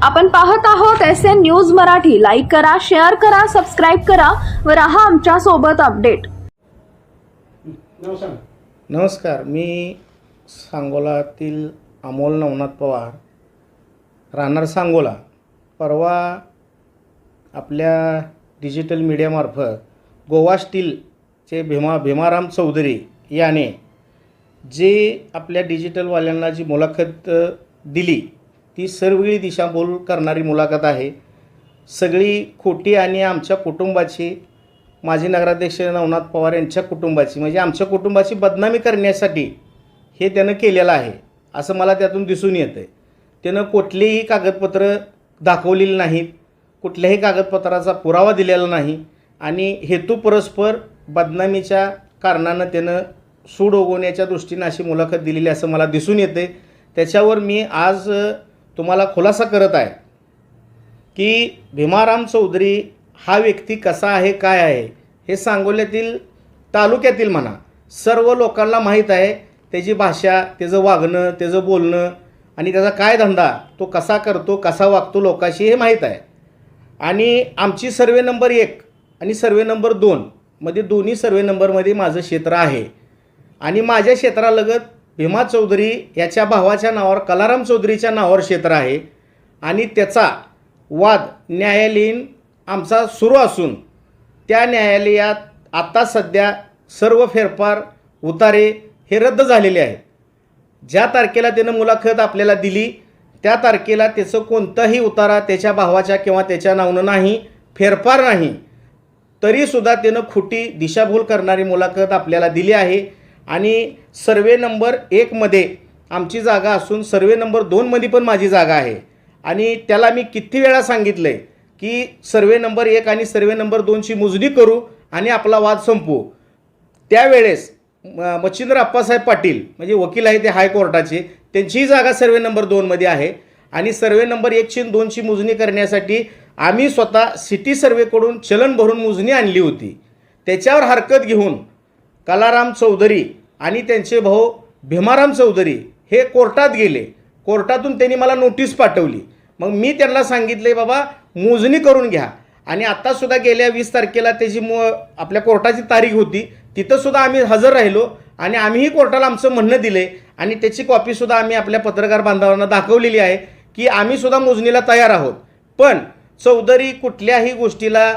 आपण पाहत आहोत SN न्यूज मराठी। लाईक करा, शेअर करा, सबस्क्राइब करा व रहा आमच्या सोबत अपडेट। नमस्कार, मी सांगोलातील अमोल नवनाथ पवार, राहणार सांगोला। परवा आपल्या डिजिटल मीडियामार्फत गोवा स्टीलचे भीमाराम चौधरी याने जे आपल्या डिजिटलवाल्यांना जी मुलाखत दिली ती सर्वळी दिशाभूल करणारी मुलाखत आहे। सगळी खोटी आणि आमच्या कुटुंबाची, माजी नगराध्यक्ष नवनाथ पवार यांच्या कुटुंबाची, म्हणजे आमच्या कुटुंबाची बदनामी करण्यासाठी हे त्यानं केलेलं आहे असं मला त्यातून दिसून येतं। त्यानं कुठलेही कागदपत्र दाखवलेली नाहीत, कुठल्याही कागदपत्राचा पुरावा दिलेला नाही आणि हेतू परस्पर बदनामीच्या कारणानं त्यानं सूड उगवण्याच्या दृष्टीनं अशी मुलाखत दिलेली असं मला दिसून येते। त्याच्यावर मी आज तुम्हाला खुलासा करत आहे की भीमाराम चौधरी हा व्यक्ती कसा आहे, काय आहे हे सांगोल्यातील तालुक्यातील म्हणा सर्व लोकांना माहीत आहे। त्याची भाषा, त्याचं वागणं, त्याचं बोलणं आणि त्याचा काय धंदा, तो कसा करतो, कसा वागतो लोकांशी हे माहीत आहे। आणि आमची सर्वे नंबर 1 आणि सर्वे नंबर 2 मध्ये दोन्ही सर्वे नंबरमध्ये माझं क्षेत्र आहे आणि माझ्या क्षेत्रालगत भीमा चौधरी याच्या भावाच्या नावावर कलाराम चौधरीच्या नावावर क्षेत्र आहे आणि त्याचा वाद न्यायालयीन आमचा सुरू असून त्या न्यायालयात आता सध्या सर्व फेरफार उतारे हे रद्द झालेले आहेत। ज्या तारखेला त्यानं मुलाखत आपल्याला दिली त्या तारखेला त्याचं कोणताही उतारा त्याच्या भावाच्या किंवा त्याच्या नावानं नाही, फेरफार नाही, तरीसुद्धा त्यानं खोटी दिशाभूल करणारी मुलाखत आपल्याला दिली आहे। आणि सर्वे नंबर 1 मध्ये आमची जागा असून सर्वे नंबर 2 मध्ये पण माझी जागा आहे आणि त्याला मी किती वेळा सांगितलं आहे की सर्वे नंबर 1 आणि सर्वे नंबर 2ची मोजणी करू आणि आपला वाद संपवू। त्यावेळेस मच्छिंद्र अप्पासाहेब पाटील म्हणजे वकील आहे ते हायकोर्टाचे, त्यांचीही जागा सर्वे नंबर 2 मध्ये आहे आणि सर्वे नंबर 1ची आणि 2ची मोजणी करण्यासाठी आम्ही स्वतः सिटी सर्वेकडून चलन भरून मोजणी आणली होती। त्याच्यावर हरकत घेऊन कलाराम चौधरी आणि त्यांचे भाऊ भीमाराम चौधरी हे कोर्टात गेले। कोर्टातून त्यांनी मला नोटीस पाठवली। मग मी त्यांना सांगितले बाबा मोजणी करून घ्या आणि आत्तासुद्धा गेल्या 20 तारखेला त्याची आपल्या कोर्टाची तारीख होती, तिथंसुद्धा आम्ही हजर राहिलो आणि आम्हीही कोर्टाला आमचं म्हणणं दिले आणि त्याची कॉपीसुद्धा आम्ही आपल्या पत्रकार बांधवांना दाखवलेली आहे की आम्हीसुद्धा मोजणीला तयार आहोत। पण चौधरी कुठल्याही गोष्टीला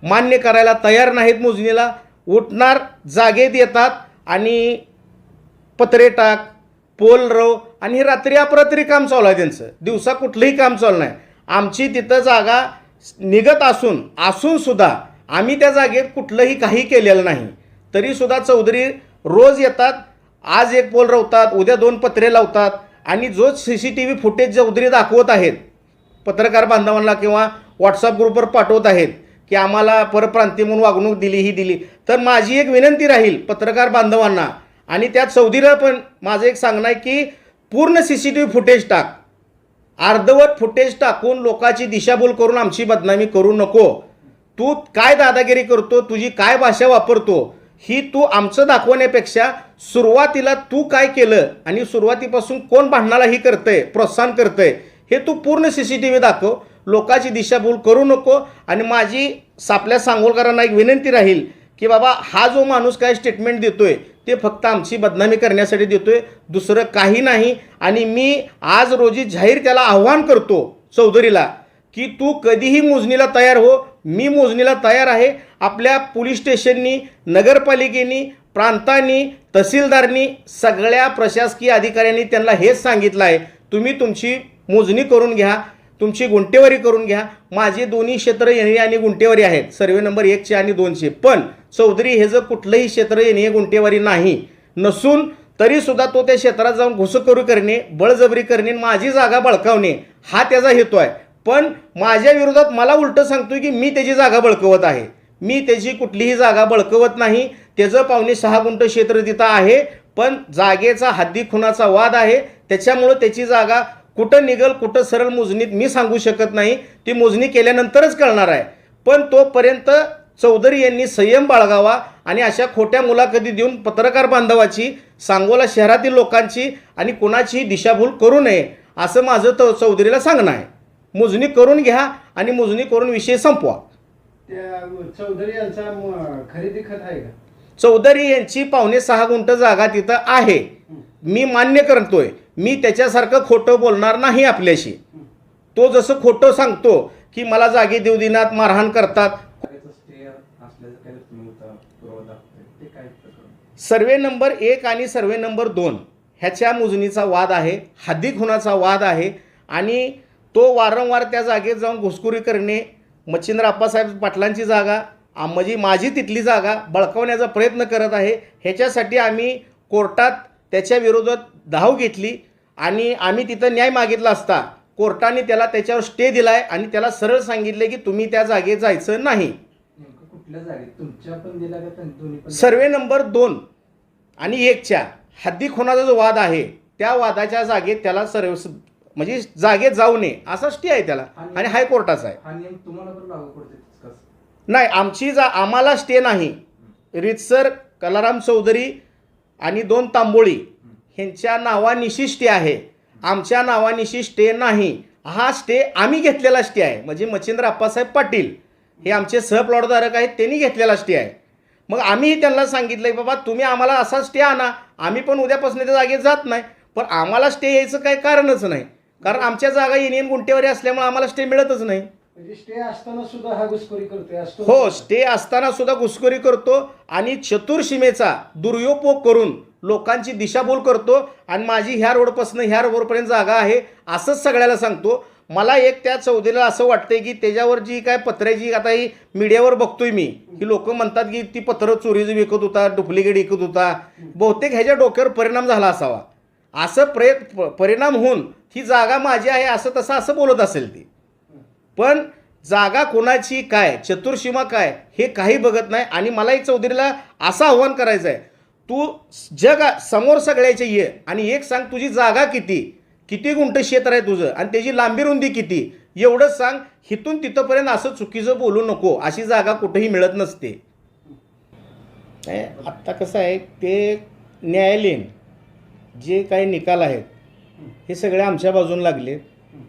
मान्य करायला तयार नाहीत। मोजणीला उठणार, जागेत येतात आणि पत्रे टाक, पोल रव आणि रात्री अपरात्री काम चालू आहे त्यांचं, दिवसा कुठलंही काम चालू नाही। आमची तिथं जागा निघत असून सुद्धा आम्ही त्या जागेत कुठलंही काही केलेलं नाही, तरीसुद्धा चौधरी रोज येतात, आज एक पोल रवतात, उद्या 2 पत्रे लावतात आणि जो CCTV फुटेज चौधरी दाखवत आहेत पत्रकार बांधवांना किंवा व्हॉट्सअप ग्रुपवर पाठवत आहेत की आम्हाला परप्रांतीय म्हणून वागणूक दिली, ही दिली, तर माझी एक विनंती राहील पत्रकार बांधवांना आणि त्या चौधरीला पण माझं एक सांगणं आहे की पूर्ण CCTV फुटेज टाक, अर्धवट फुटेज टाकून लोकांची दिशाभूल करून आमची बदनामी करू नको। तू काय दादागिरी करतो, तुझी काय भाषा वापरतो ही तू आमचं दाखवण्यापेक्षा सुरुवातीला तू काय केलं आणि सुरुवातीपासून कोण भांडणालाही करतंय, प्रोत्साहन करतंय हे तू पूर्ण CCTV दाखव, लोकांची दिशाभूल करू नको। आणि माझी आपल्या सांगोलकरांना एक विनंती राहील की बाबा हा जो माणूस काय स्टेटमेंट देतोय ते फक्त आमची बदनामी करण्यासाठी देतोय, दुसरं काही नाही। आणि मी आज रोजी जाहीर त्याला आव्हान करतो चौधरीला की तू कधीही मोजणीला तयार हो, मी मोजणीला तयार आहे। आपल्या पोलीस स्टेशननी, नगरपालिकेनी, प्रांतांनी, तहसीलदारनी, सगळ्या प्रशासकीय अधिकाऱ्यांनी त्यांना हेच सांगितलं आहे, तुम्ही तुमची मोजणी करून घ्या, तुमची गुंटेवारी करून घ्या। माझे दोन्ही क्षेत्र येणे आणि गुंटेवारी आहेत, सर्वे नंबर 1चे आणि 2चे, पण चौधरी हे जर कुठलंही क्षेत्र येणे गुंटेवारी नाही नसून तरीसुद्धा तो त्या क्षेत्रात जाऊन घुसखोरी करणे, बळजबरी करणे, माझी जागा बळकावणे हा त्याचा हेतू आहे। पण माझ्या विरोधात मला उलटं सांगतोय की मी त्याची जागा बळकवत आहे। मी त्याची कुठलीही जागा बळकवत नाही। त्याचं 5.5 गुंठ क्षेत्र तिथं आहे, पण जागेचा हद्दी खुनाचा वाद आहे, त्याच्यामुळं त्याची जागा कुठं निघल कुठं सरळ मोजणीत मी सांगू शकत नाही, ती मोजणी केल्यानंतरच कळणार आहे। पण तोपर्यंत चौधरी यांनी संयम बाळगावा आणि अशा खोट्या मुलाखती देऊन पत्रकार बांधवाची, सांगोला शहरातील लोकांची आणि कोणाचीही दिशाभूल करू नये असं माझं चौधरीला सांगणं आहे। मोजणी करून घ्या आणि मोजणी करून विषय संपवा. त्या चौधरी यांचा खरेदी खत आहे का? चौधरी यांची 5.5 गुंठ जागा तिथं आहे. मी मान्य करतोय, मी त्याच्यासारखं खोटं बोलणार नाही आपल्याशी. तो जसं खोटं सांगतो की मला जागे देऊ दिनात, मारहाण करतात. सर्वे नंबर 1 आणि सर्वे नंबर 2 ह्याच्या मोजणीचा वाद आहे, हद्दी खुणाचा वाद आहे आणि तो वारंवार त्या जागेत जाऊन घुसखोरी करणे, मच्छिंद्र आप्पासाहेब पाटलांची जागा म्हणजे माझी तिथली जागा बळकावण्याचा प्रयत्न करत आहे. ह्याच्यासाठी आम्ही कोर्टात त्याच्या विरोधात धाव घेतली आणि आम्ही तिथं न्याय मागितला असता कोर्टाने त्याला त्याच्यावर स्टे दिलाय आणि त्याला सरळ सांगितले की तुम्ही त्या जागेत जायचं नाही. कुठल्या जागेत तुमच्या पण दिला का दोन्ही पण? सर्वे नंबर 2 आणि 1च्या हद्दी खुणाचा जो वाद आहे त्या वादाच्या जागेत त्याला सर्व म्हणजे जागेत जाऊ नये असा स्टे आहे त्याला आणि हायकोर्टाचा आहे. हा नियम तुम्हाला पण लागू पडते कसं? नाही, आम्हाला स्टे नाही. रितसर कलाराम चौधरी आणि 2 तांबोळी ह्यांच्या नावानिशी स्टे आहे, आमच्या नावानिशी स्टे नाही. हा स्टे आम्ही घेतलेला स्टे आहे, म्हणजे मच्छिंद्र आप्पासाहेब पाटील हे आमचे सहप्लॉटधारक आहेत, त्यांनी घेतलेला स्टे आहे. मग आम्हीही त्यांना सांगितलं की बाबा तुम्ही आम्हाला असा स्टे आणा, आम्ही पण उद्यापासून त्या जागेत जात नाही. पण आम्हाला स्टे यायचं काही कारणच नाही, कारण आमच्या जागा युनियन गुंठेवारी असल्यामुळे आम्हाला स्टे मिळतच नाही. म्हणजे स्टे असताना सुद्धा हा घुसखोरी करतोय असतो? हो, स्टे असताना सुद्धा घुसखोरी करतो आणि चतुर्सीमेचा दुरुपयोग करून लोकांची दिशाभूल करतो आणि माझी ह्या रोडपासून ह्या रोडपर्यंत जागा आहे असंच सगळ्याला सांगतो. मला एक त्या चौधरीला असं वाटतंय की त्याच्यावर जी काय पत्र्याची आता ही मीडियावर बघतोय मी की लोक म्हणतात की ती पत्र चोरीचं विकत होता, डुप्लिकेट विकत होता. बहुतेक ह्याच्या डोक्यावर परिणाम झाला असावा. असं परिणाम होऊन ही जागा माझी आहे असं तसं असं बोलत असेल ती. पण जागा कोणाची काय, चतुर्सीमा काय हे काही बघत नाही. आणि मला एक चौधरीला असं आव्हान करायचं आहे, तू समोर सगळ्याचे ये आणि एक सांग तुझी जागा किती गुंठ क्षेत्र आहे तुझं आणि त्याची लांबी रुंदी किती, एवढंच सांग. हिथून तिथंपर्यंत असं चुकीचं बोलू नको, अशी जागा कुठेही मिळत नसते. आत्ता कसं आहे ते न्यायालयीन जे काही निकाल आहेत हे सगळे आमच्या बाजून लागले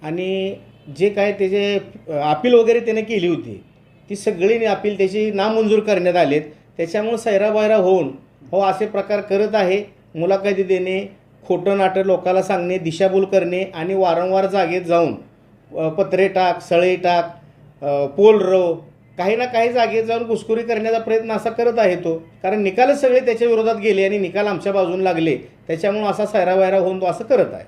आणि जे काय त्याचे अपील वगैरे त्याने केली होती ती सगळी अपील त्याची नामंजूर करण्यात आलेत. त्याच्यामुळे सैराबायरा होऊन हो असे प्रकार करत आहे, मुलाखती देणे, खोटं नाटं लोकाला सांगणे, दिशाभूल करणे आणि वारंवार जागेत जाऊन पत्रे टाक, सळे टाक, पोल रव, काही ना काही जागेत जाऊन घुसखोरी करण्याचा प्रयत्न असा करत आहे तो. कारण निकालच सगळे त्याच्या विरोधात गेले आणि निकाल आमच्या बाजून लागले, त्याच्यामुळं असा सैराबायरा होऊन तो असं करत आहे.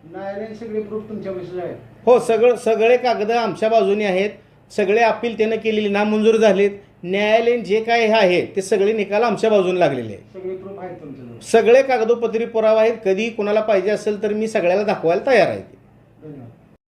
न्यायालयीन सगळे प्रूफ तुमच्या विषयी आहेत? हो, सगळे कागद आमच्या बाजूने आहेत. सगळे अपील त्यानं केलेली नामंजूर झालेत. न्यायालयीन जे काय आहे ते सगळे निकाल आमच्या बाजून लागलेले आहेत. सगळे प्रूफ आहेत तुमच्याजवळ? सगळे कागदोपत्री पुरावा आहेत. कधी कुणाला पाहिजे असेल तर मी सगळ्याला दाखवायला तयार आहे.